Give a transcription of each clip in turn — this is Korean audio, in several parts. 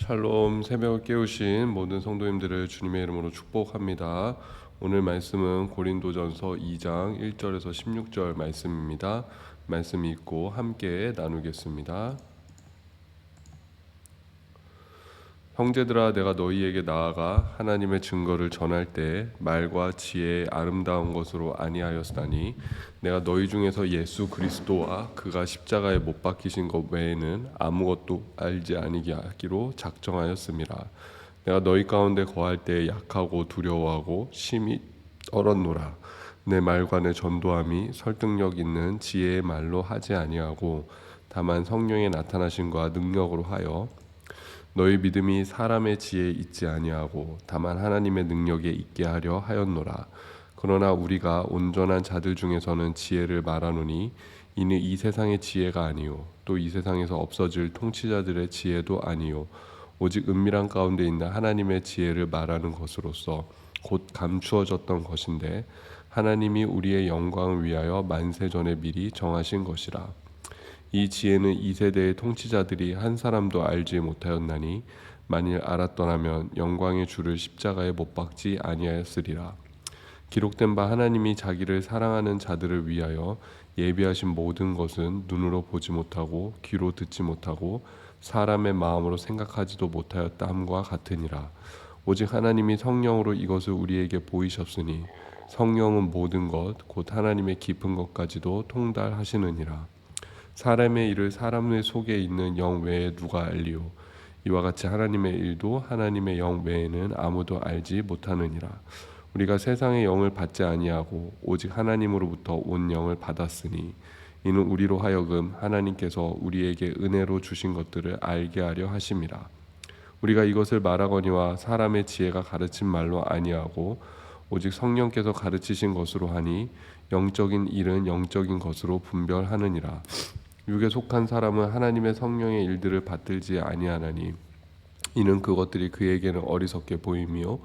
샬롬. 새벽을 깨우신 모든 성도님들을 주님의 이름으로 축복합니다. 오늘 말씀은 고린도전서 2장 1절에서 16절 말씀입니다. 말씀 읽고 함께 나누겠습니다. 형제들아, 내가 너희에게 나아가 하나님의 증거를 전할 때 말과 지혜의 아름다운 것으로 아니하였으나니 내가 너희 중에서 예수 그리스도와 그가 십자가에 못 박히신 것 외에는 아무것도 알지 아니게 하기로 작정하였습니다. 내가 너희 가운데 거할 때 약하고 두려워하고 심히 떨었노라. 내 말과 내 전도함이 설득력 있는 지혜의 말로 하지 아니하고 다만 성령의 나타나심과 능력으로 하여 너희 믿음이 사람의 지혜에 있지 아니하고 다만 하나님의 능력에 있게 하려 하였노라. 그러나 우리가 온전한 자들 중에서는 지혜를 말하노니 이는 이 세상의 지혜가 아니요 또 이 세상에서 없어질 통치자들의 지혜도 아니요 오직 은밀한 가운데 있는 하나님의 지혜를 말하는 것으로서 곧 감추어졌던 것인데 하나님이 우리의 영광을 위하여 만세 전에 미리 정하신 것이라. 이 지혜는 이 세대의 통치자들이 한 사람도 알지 못하였나니 만일 알았더라면 영광의 주를 십자가에 못 박지 아니하였으리라. 기록된 바 하나님이 자기를 사랑하는 자들을 위하여 예비하신 모든 것은 눈으로 보지 못하고 귀로 듣지 못하고 사람의 마음으로 생각하지도 못하였다 함과 같으니라. 오직 하나님이 성령으로 이것을 우리에게 보이셨으니 성령은 모든 것 곧 하나님의 깊은 것까지도 통달하시느니라. 사람의 일을 사람의 속에 있는 영 외에 누가 알리요? 이와 같이 하나님의 일도 하나님의 영 외에는 아무도 알지 못하느니라. 우리가 세상의 영을 받지 아니하고 오직 하나님으로부터 온 영을 받았으니 이는 우리로 하여금 하나님께서 우리에게 은혜로 주신 것들을 알게 하려 하심이라. 우리가 이것을 말하거니와 사람의 지혜가 가르친 말로 아니하고 오직 성령께서 가르치신 것으로 하니 영적인 일은 영적인 것으로 분별하느니라. 육에 속한 사람은 하나님의 성령의 일들을 받들지 아니하나니 이는 그것들이 그에게는 어리석게 보임이요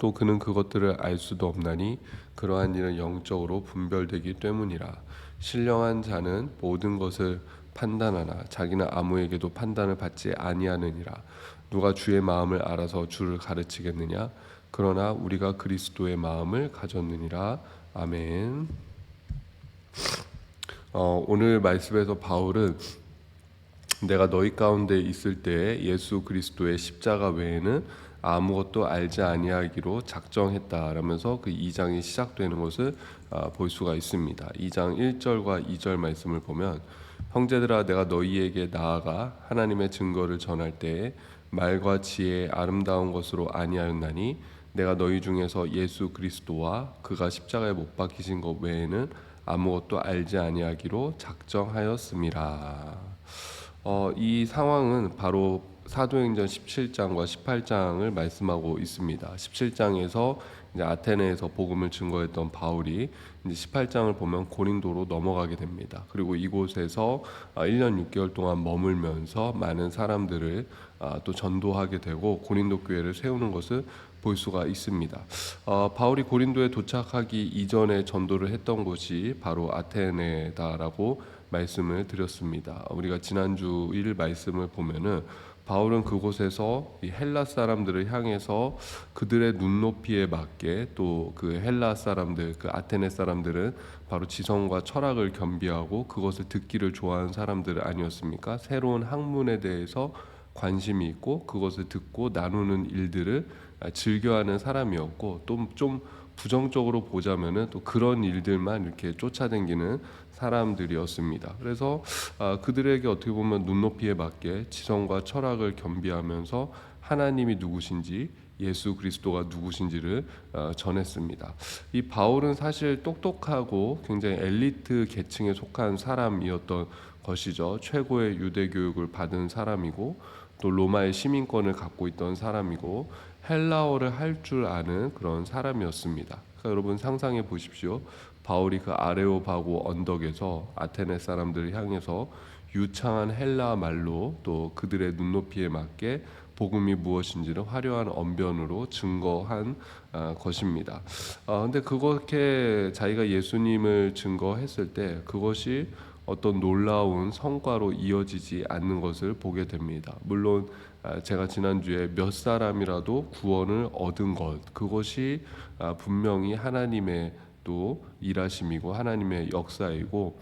또 그는 그것들을 알 수도 없나니 그러한 일은 영적으로 분별되기 때문이라. 신령한 자는 모든 것을 판단하나 자기는 아무에게도 판단을 받지 아니하느니라. 누가 주의 마음을 알아서 주를 가르치겠느냐? 그러나 우리가 그리스도의 마음을 가졌느니라. 아멘. 오늘 말씀에서 바울은 내가 너희 가운데 있을 때 예수 그리스도의 십자가 외에는 아무것도 알지 아니하기로 작정했다라면서 그 2장이 시작되는 것을 볼 수가 있습니다. 2장 1절과 2절 말씀을 보면 형제들아, 내가 너희에게 나아가 하나님의 증거를 전할 때에 말과 지혜의 아름다운 것으로 아니하였나니 내가 너희 중에서 예수 그리스도와 그가 십자가에 못 박히신 것 외에는 아무것도 알지 아니하기로 작정하였음이라. 이 상황은 바로 사도행전 17장과 18장을 말씀하고 있습니다. 17장에서 이제 아테네에서 복음을 증거했던 바울이 이제 18장을 보면 고린도로 넘어가게 됩니다. 그리고 이곳에서 1년 6개월 동안 머물면서 많은 사람들을 또 전도하게 되고 고린도 교회를 세우는 것을 볼 수가 있습니다. 바울이 고린도에 도착하기 이전에 전도를 했던 곳이 바로 아테네다라고 말씀을 드렸습니다. 우리가 지난주 일 말씀을 보면은 바울은 그곳에서 이 헬라 사람들을 향해서 그들의 눈높이에 맞게 또 그 헬라 사람들, 그 아테네 사람들은 바로 지성과 철학을 겸비하고 그것을 듣기를 좋아하는 사람들 아니었습니까? 새로운 학문에 대해서 관심이 있고 그것을 듣고 나누는 일들을 즐겨하는 사람이었고, 또 좀 부정적으로 보자면은 또 그런 일들만 이렇게 쫓아다니는 사람들이었습니다. 그래서 그들에게 어떻게 보면 눈높이에 맞게 지성과 철학을 겸비하면서 하나님이 누구신지, 예수 그리스도가 누구신지를 전했습니다. 이 바울은 사실 똑똑하고 굉장히 엘리트 계층에 속한 사람이었던 것이죠. 최고의 유대 교육을 받은 사람이고 또 로마의 시민권을 갖고 있던 사람이고 헬라어를 할 줄 아는 그런 사람이었습니다. 그러니까 여러분 상상해 보십시오. 바울이 그 아레오바고 언덕에서 아테네 사람들을 향해서 유창한 헬라 말로 또 그들의 눈높이에 맞게 복음이 무엇인지를 화려한 언변으로 증거한 것입니다. 근데 그렇게 자기가 예수님을 증거했을 때 그것이 어떤 놀라운 성과로 이어지지 않는 것을 보게 됩니다. 물론 제가 지난주에 몇 사람이라도 구원을 얻은 것, 그것이 분명히 하나님의 또 일하심이고 하나님의 역사이고,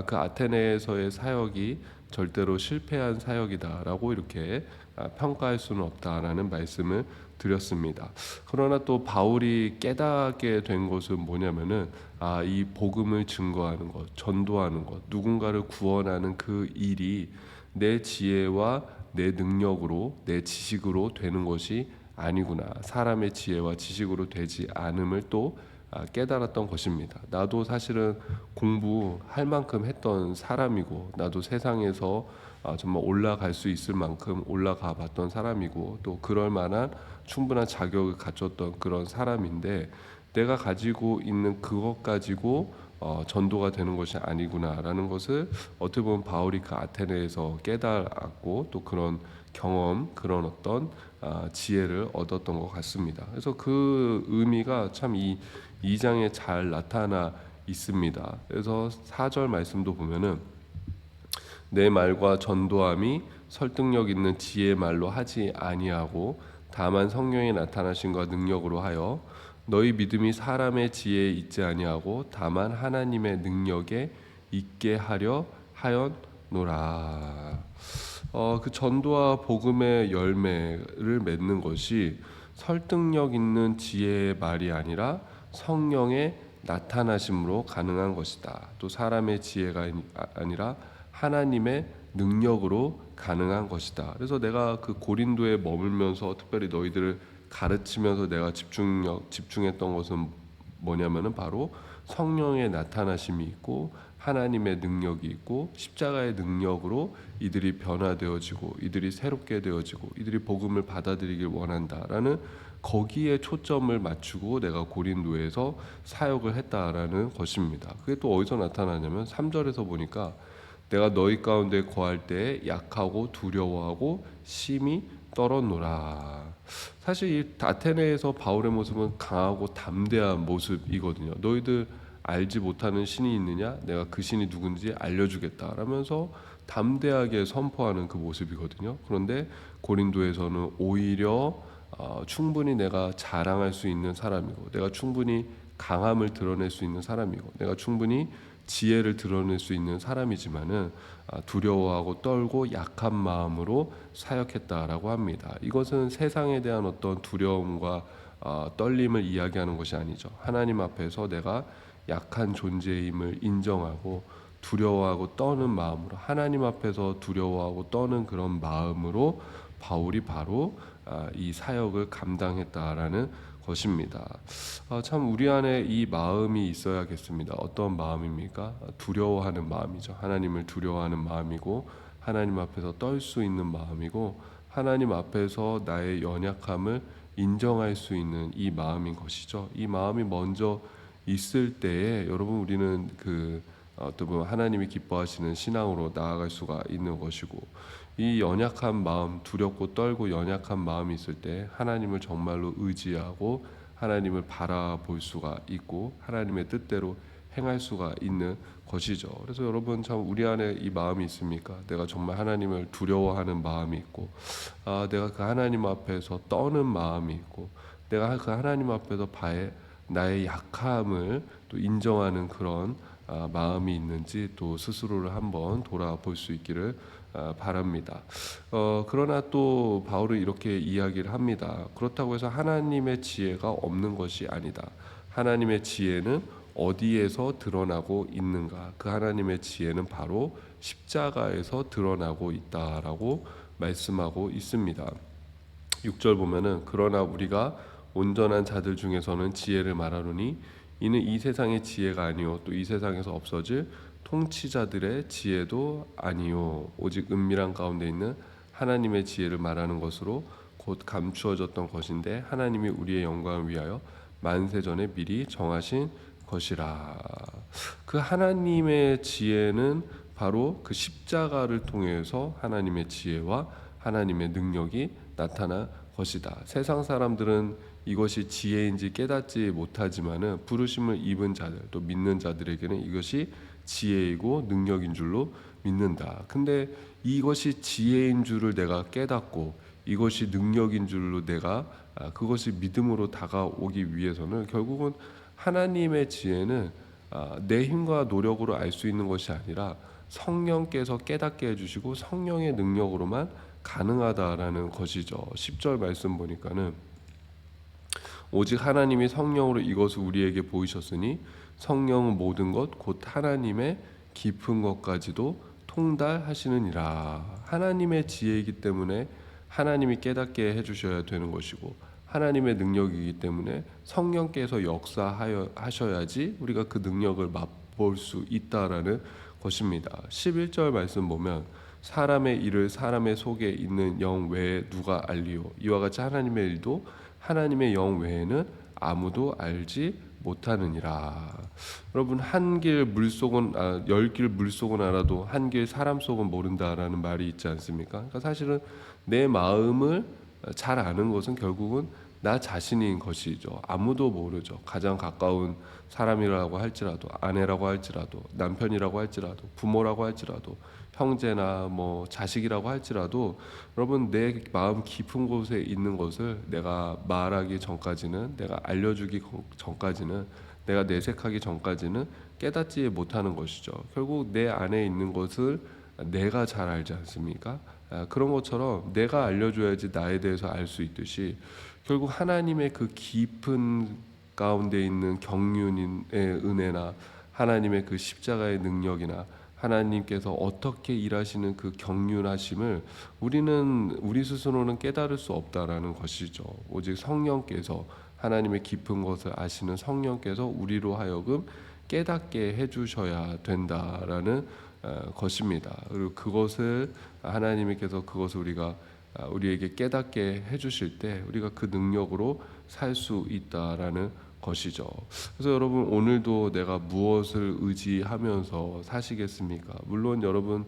그 아테네에서의 사역이 절대로 실패한 사역이다라고 이렇게 평가할 수는 없다라는 말씀을 드렸습니다. 그러나 또 바울이 깨닫게 된 것은 뭐냐면은, 이 복음을 증거하는 것, 전도하는 것, 누군가를 구원하는 그 일이 내 지혜와 내 능력으로, 내 지식으로 되는 것이 아니구나. 사람의 지혜와 지식으로 되지 않음을 또 깨달았던 것입니다. 나도 사실은 공부할 만큼 했던 사람이고, 나도 세상에서 정말 올라갈 수 있을 만큼 올라가 봤던 사람이고, 또 그럴 만한 충분한 자격을 갖췄던 그런 사람인데, 내가 가지고 있는 그것 가지고 전도가 되는 것이 아니구나라는 것을 어떻게 보면 바울이 그 아테네에서 깨달았고, 또 그런 경험, 그런 어떤 지혜를 얻었던 것 같습니다. 그래서 그 의미가 참 이 2장에 잘 나타나 있습니다. 그래서 4절 말씀도 보면은, 내 말과 전도함이 설득력 있는 지혜의 말로 하지 아니하고 다만 성령의 나타나심과 능력으로 하여 너희 믿음이 사람의 지혜에 있지 아니하고 다만 하나님의 능력에 있게 하려 하였노라. 그 전도와 복음의 열매를 맺는 것이 설득력 있는 지혜의 말이 아니라 성령의 나타나심으로 가능한 것이다. 또 사람의 지혜가 아니라 하나님의 능력으로 가능한 것이다. 그래서 내가 그 고린도에 머물면서 특별히 너희들을 가르치면서 내가 집중했던 것은 뭐냐면은 바로 성령의 나타나심이 있고 하나님의 능력이 있고 십자가의 능력으로 이들이 변화되어지고 이들이 새롭게 되어지고 이들이 복음을 받아들이길 원한다라는, 거기에 초점을 맞추고 내가 고린도에서 사역을 했다라는 것입니다. 그게 또 어디서 나타나냐면 3절에서 보니까, 내가 너희 가운데 거할 때 약하고 두려워하고 심히 떨었노라. 사실 이 아테네에서 바울의 모습은 강하고 담대한 모습이거든요. 너희들 알지 못하는 신이 있느냐? 내가 그 신이 누군지 알려주겠다 라면서 담대하게 선포하는 그 모습이거든요. 그런데 고린도에서는 오히려 충분히 내가 자랑할 수 있는 사람이고, 내가 충분히 강함을 드러낼 수 있는 사람이고, 내가 충분히 지혜를 드러낼 수 있는 사람이지만은 두려워하고 떨고 약한 마음으로 사역했다라고 합니다. 이것은 세상에 대한 어떤 두려움과 떨림을 이야기하는 것이 아니죠. 하나님 앞에서 내가 약한 존재임을 인정하고 두려워하고 떠는 마음으로, 하나님 앞에서 두려워하고 떠는 그런 마음으로 바울이 바로 이 사역을 감당했다라는 것입니다. 참 우리 안에 이 마음이 있어야겠습니다. 어떤 마음입니까? 두려워하는 마음이죠. 하나님을 두려워하는 마음이고, 하나님 앞에서 떨 수 있는 마음이고, 하나님 앞에서 나의 연약함을 인정할 수 있는 이 마음인 것이죠. 이 마음이 먼저 있을 때에 여러분, 우리는 어떤 보면 하나님이 기뻐하시는 신앙으로 나아갈 수가 있는 것이고, 이 연약한 마음, 두렵고 떨고 연약한 마음이 있을 때 하나님을 정말로 의지하고 하나님을 바라볼 수가 있고 하나님의 뜻대로 행할 수가 있는 것이죠. 그래서 여러분, 참 우리 안에 이 마음이 있습니까? 내가 정말 하나님을 두려워하는 마음이 있고, 내가 그 하나님 앞에서 떠는 마음이 있고, 내가 그 하나님 앞에서 나의 약함을 또 인정하는 그런 마음이 있는지 또 스스로를 한번 돌아볼 수 있기를 바랍니다. 그러나 또 바울은 이렇게 이야기를 합니다. 그렇다고 해서 하나님의 지혜가 없는 것이 아니다. 하나님의 지혜는 어디에서 드러나고 있는가? 그 하나님의 지혜는 바로 십자가에서 드러나고 있다라고 말씀하고 있습니다. 6절 보면은, 그러나 우리가 온전한 자들 중에서는 지혜를 말하노니 이는 이 세상의 지혜가 아니요 또 이 세상에서 없어질 통치자들의 지혜도 아니요 오직 은밀한 가운데 있는 하나님의 지혜를 말하는 것으로 곧 감추어졌던 것인데 하나님이 우리의 영광을 위하여 만세 전에 미리 정하신 것이라. 그 하나님의 지혜는 바로 그 십자가를 통해서 하나님의 지혜와 하나님의 능력이 나타난 것이다. 세상 사람들은 이것이 지혜인지 깨닫지 못하지만은 부르심을 입은 자들, 또 믿는 자들에게는 이것이 지혜이고 능력인 줄로 믿는다. 근데 이것이 지혜인 줄을 내가 깨닫고 이것이 능력인 줄로 내가 그것이 믿음으로 다가오기 위해서는 결국은 하나님의 지혜는 내 힘과 노력으로 알 수 있는 것이 아니라 성령께서 깨닫게 해주시고 성령의 능력으로만 가능하다라는 것이죠. 10절 말씀 보니까는 오직 하나님이 성령으로 이것을 우리에게 보이셨으니 성령은 모든 것 곧 하나님의 깊은 것까지도 통달하시느니라. 하나님의 지혜이기 때문에 하나님이 깨닫게 해주셔야 되는 것이고 하나님의 능력이기 때문에 성령께서 역사하셔야지 우리가 그 능력을 맛볼 수 있다라는 것입니다. 11절 말씀 보면 사람의 일을 사람의 속에 있는 영 외에 누가 알리요. 이와 같이 하나님의 일도 하나님의 영 외에는 아무도 알지 못하느니라. 여러분, 한 길 물속은 10길 물속은 알아도 한 길 사람 속은 모른다라는 말이 있지 않습니까? 그러니까 사실은 내 마음을 잘 아는 것은 결국은 나 자신인 것이죠. 아무도 모르죠. 가장 가까운 사람이라고 할지라도, 아내라고 할지라도, 남편이라고 할지라도, 부모라고 할지라도, 형제나 뭐 자식이라고 할지라도 여러분, 내 마음 깊은 곳에 있는 것을 내가 말하기 전까지는, 내가 알려주기 전까지는, 내가 내색하기 전까지는 깨닫지 못하는 것이죠. 결국 내 안에 있는 것을 내가 잘 알지 않습니까? 그런 것처럼 내가 알려줘야지 나에 대해서 알 수 있듯이 결국 하나님의 그 깊은 가운데 있는 경륜의 은혜나 하나님의 그 십자가의 능력이나 하나님께서 어떻게 일하시는 그 경륜하심을 우리 스스로는 깨달을 수 없다라는 것이죠. 오직 성령께서, 하나님의 깊은 것을 아시는 성령께서 우리로 하여금 깨닫게 해주셔야 된다라는 것입니다. 그리고 그것을 하나님께서 그것을 우리에게 깨닫게 해주실 때 우리가 그 능력으로 살 수 있다라는 것이죠. 그래서 여러분, 오늘도 내가 무엇을 의지하면서 사시겠습니까? 물론 여러분,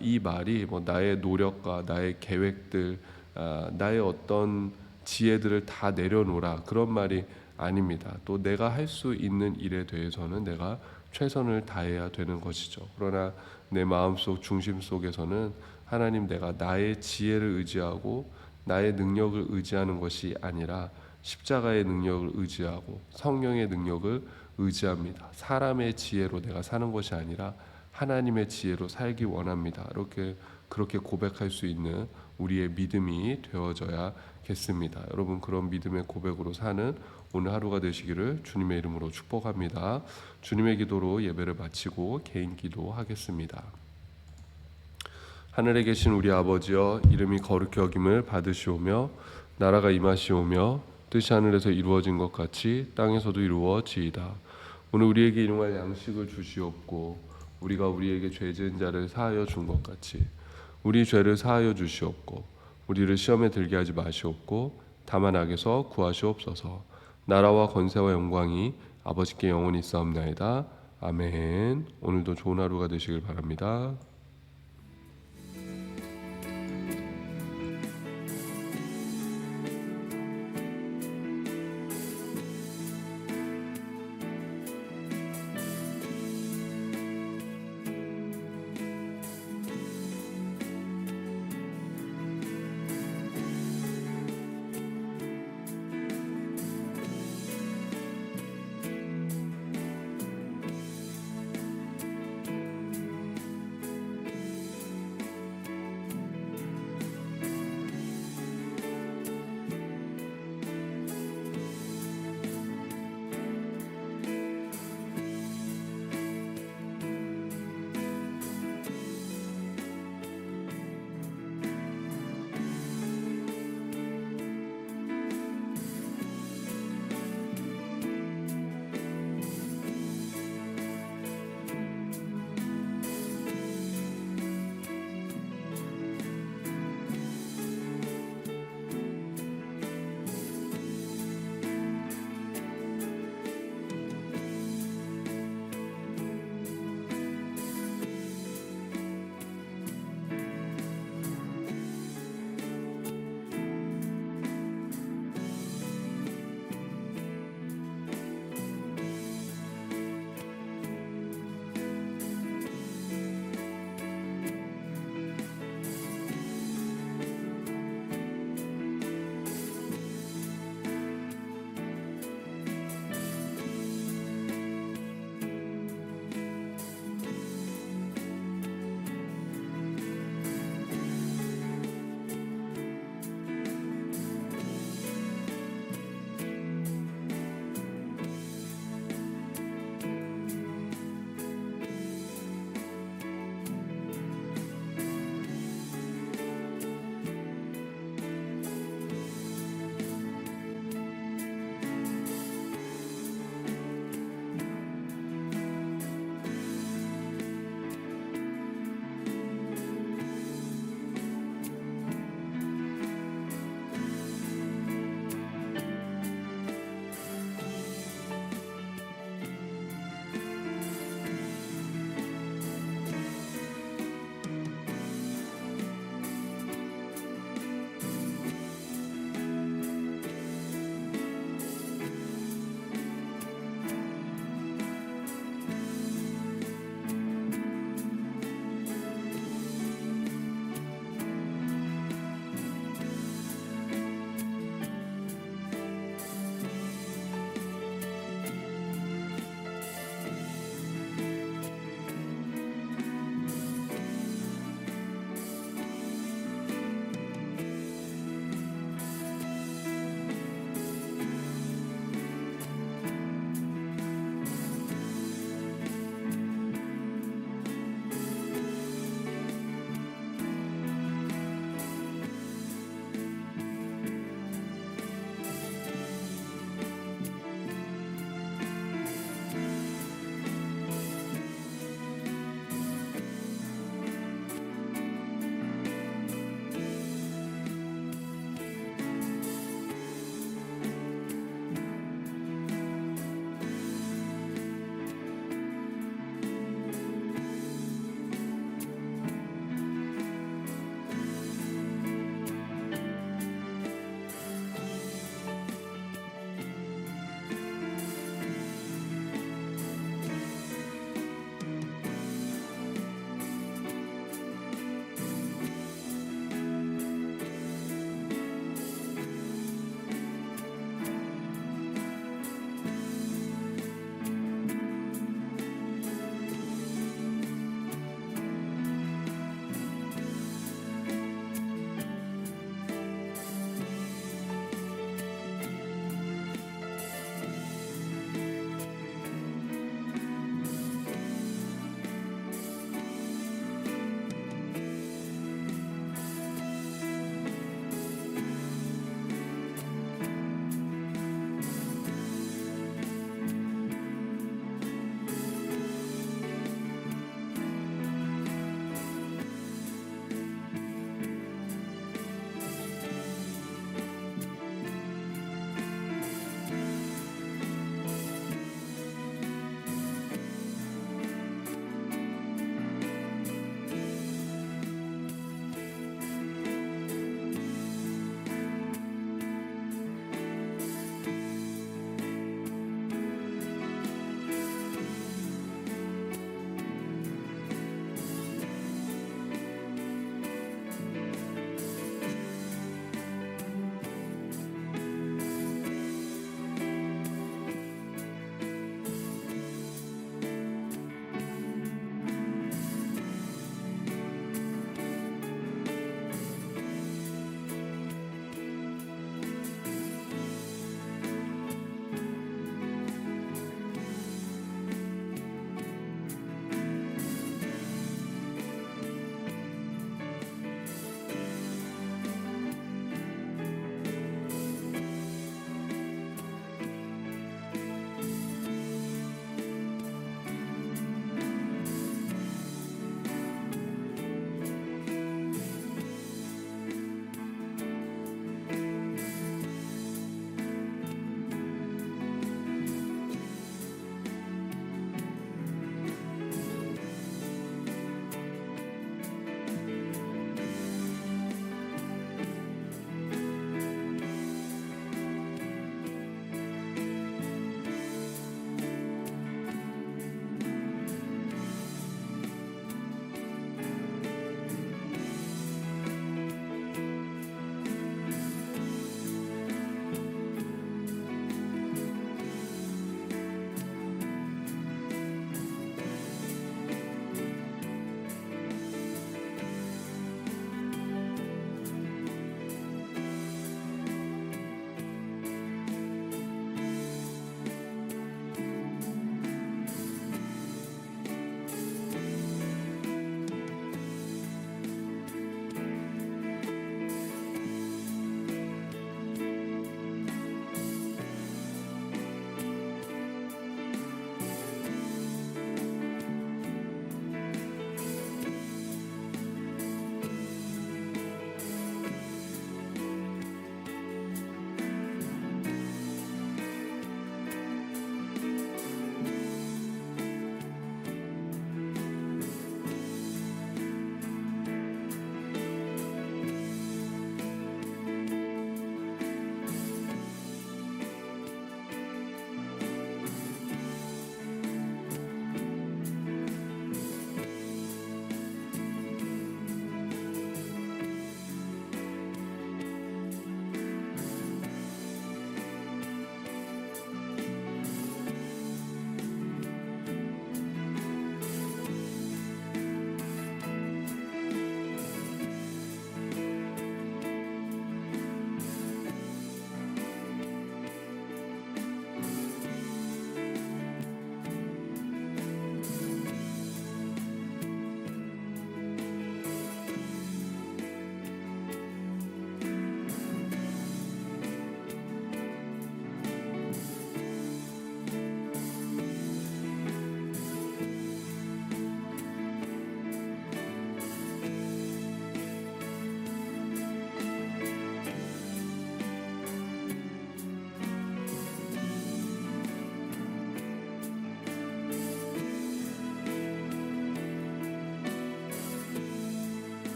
이 말이 뭐 나의 노력과 나의 계획들, 나의 어떤 지혜들을 다 내려놓으라 그런 말이 아닙니다. 또 내가 할 수 있는 일에 대해서는 내가 최선을 다해야 되는 것이죠. 그러나 내 마음속 중심 속에서는 하나님, 내가 나의 지혜를 의지하고 나의 능력을 의지하는 것이 아니라 십자가의 능력을 의지하고 성령의 능력을 의지합니다. 사람의 지혜로 내가 사는 것이 아니라 하나님의 지혜로 살기 원합니다. 그렇게 고백할 수 있는 우리의 믿음이 되어져야겠습니다. 여러분, 그런 믿음의 고백으로 사는 오늘 하루가 되시기를 주님의 이름으로 축복합니다. 주님의 기도로 예배를 마치고 개인 기도하겠습니다. 하늘에 계신 우리 아버지여, 이름이 거룩히 여김을 받으시오며 나라가 임하시오며 뜻이 하늘에서 이루어진 것 같이 땅에서도 이루어지이다. 오늘 우리에게 일용할 양식을 주시옵고 우리가 우리에게 죄 지은 자를 사하여 준 것 같이 우리 죄를 사하여 주시옵고 우리를 시험에 들게 하지 마시옵고 다만 악에서 구하시옵소서. 나라와 권세와 영광이 아버지께 영원히 있사옵나이다. 아멘. 오늘도 좋은 하루가 되시길 바랍니다.